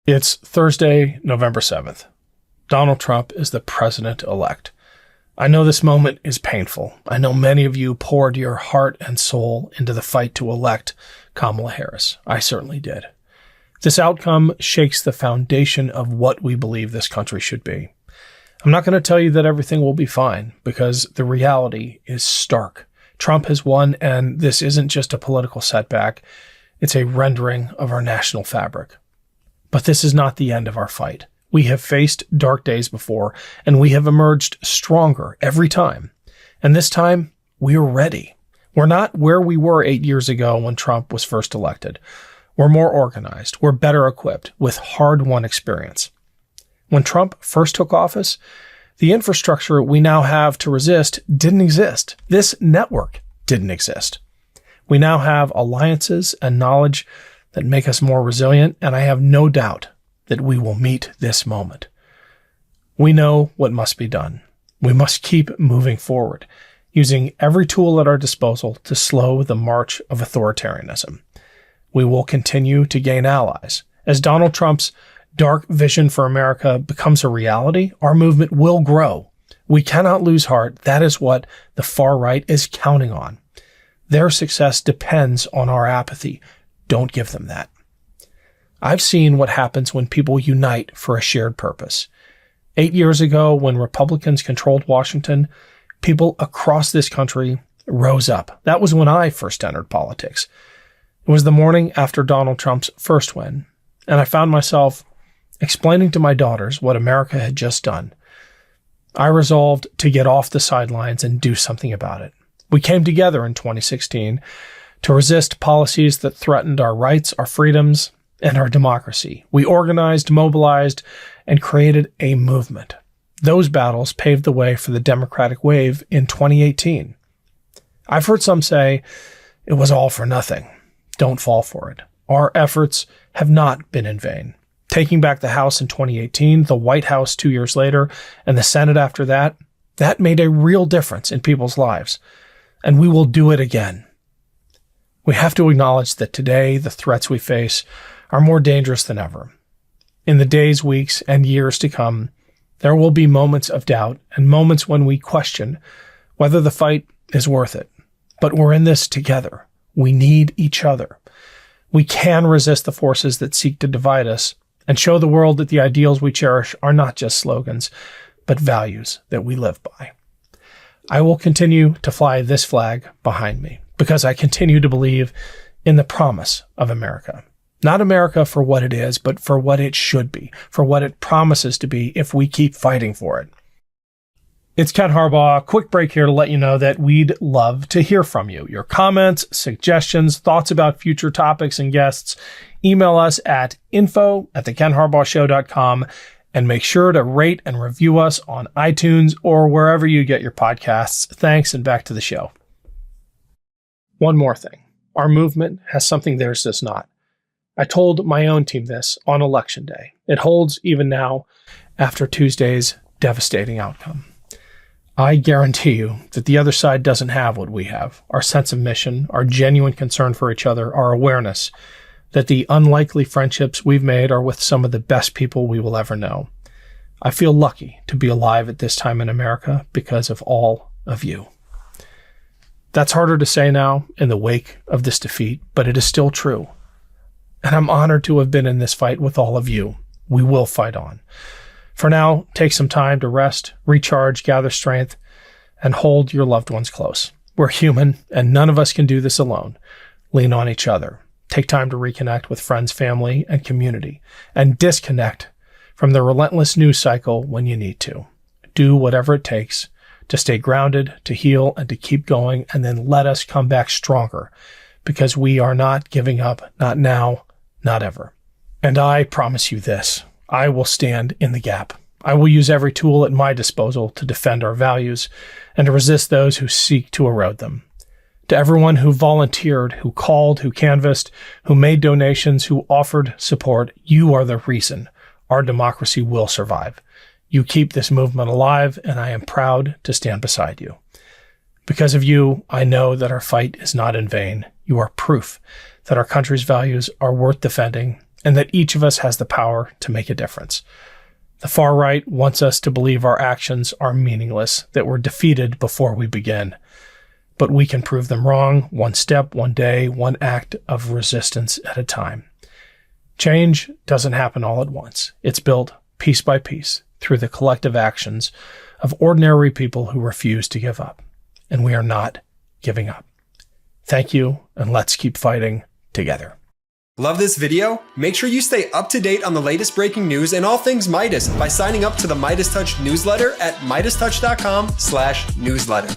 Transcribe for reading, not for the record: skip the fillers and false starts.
It's Thursday, November 7th. Donald Trump is the president-elect. I know this moment is painful. I know many of you poured your heart and soul into the fight to elect Kamala Harris. I certainly did. This outcome shakes the foundation of what we believe this country should be. I'm not going to tell you that everything will be fine, because the reality is stark. Trump has won, and this isn't just a political setback. It's a rendering of our national fabric. But this is not the end of our fight. We have faced dark days before, and we have emerged stronger every time. And this time, we are ready. We're not where we were 8 years ago when Trump was first elected. We're more organized. We're better equipped with hard-won experience. When Trump first took office, the infrastructure we now have to resist didn't exist. This network didn't exist. We now have alliances and knowledge that make us more resilient, and I have no doubt that we will meet this moment. We know what must be done. We must keep moving forward, using every tool at our disposal to slow the march of authoritarianism. We will continue to gain allies. As Donald Trump's dark vision for America becomes a reality, our movement will grow. We cannot lose heart. That is what the far right is counting on. Their success depends on our apathy. Don't give them that. I've seen what happens when people unite for a shared purpose. 8 years ago, when Republicans controlled Washington, people across this country rose up. That was when I first entered politics. It was the morning after Donald Trump's first win, and I found myself explaining to my daughters what America had just done. I resolved to get off the sidelines and do something about it. We came together in 2016 to resist policies that threatened our rights, our freedoms, and our democracy. We organized, mobilized, and created a movement. Those battles paved the way for the Democratic wave in 2018. I've heard some say it was all for nothing. Don't fall for it. Our efforts have not been in vain. Taking back the House in 2018, the White House 2 years later, and the Senate after that made a real difference in people's lives. And we will do it again. We have to acknowledge that today the threats we face are more dangerous than ever. In the days, weeks, and years to come, there will be moments of doubt and moments when we question whether the fight is worth it. But we're in this together. We need each other. We can resist the forces that seek to divide us and show the world that the ideals we cherish are not just slogans, but values that we live by. I will continue to fly this flag behind me because I continue to believe in the promise of America. Not America for what it is, but for what it should be, for what it promises to be if we keep fighting for it. It's Ken Harbaugh. Quick break here to let you know that we'd love to hear from you. Your comments, suggestions, thoughts about future topics and guests. Email us at info@thekenharbaughshow.com and make sure to rate and review us on iTunes or wherever you get your podcasts. Thanks, and back to the show. One more thing. Our movement has something theirs does not. I told my own team this on Election Day. It holds even now after Tuesday's devastating outcome. I guarantee you that the other side doesn't have what we have. Our sense of mission, our genuine concern for each other, our awareness that the unlikely friendships we've made are with some of the best people we will ever know. I feel lucky to be alive at this time in America because of all of you. That's harder to say now in the wake of this defeat, but it is still true. And I'm honored to have been in this fight with all of you. We will fight on. For now, take some time to rest, recharge, gather strength, and hold your loved ones close. We're human, and none of us can do this alone. Lean on each other. Take time to reconnect with friends, family, and community, and disconnect from the relentless news cycle when you need to. Do whatever it takes to stay grounded, to heal, and to keep going, and then let us come back stronger, because we are not giving up, not now, not ever. And I promise you this, I will stand in the gap. I will use every tool at my disposal to defend our values and to resist those who seek to erode them. To everyone who volunteered, who called, who canvassed, who made donations, who offered support, you are the reason our democracy will survive. You keep this movement alive, and I am proud to stand beside you. Because of you, I know that our fight is not in vain. You are proof that our country's values are worth defending, and that each of us has the power to make a difference. The far right wants us to believe our actions are meaningless, that we're defeated before we begin. But we can prove them wrong, one step, one day, one act of resistance at a time. Change doesn't happen all at once. It's built piece by piece through the collective actions of ordinary people who refuse to give up. And we are not giving up. Thank you, and let's keep fighting together. Love this video? Make sure you stay up to date on the latest breaking news and all things Meidas by signing up to the MeidasTouch newsletter at MeidasTouch.com/newsletter.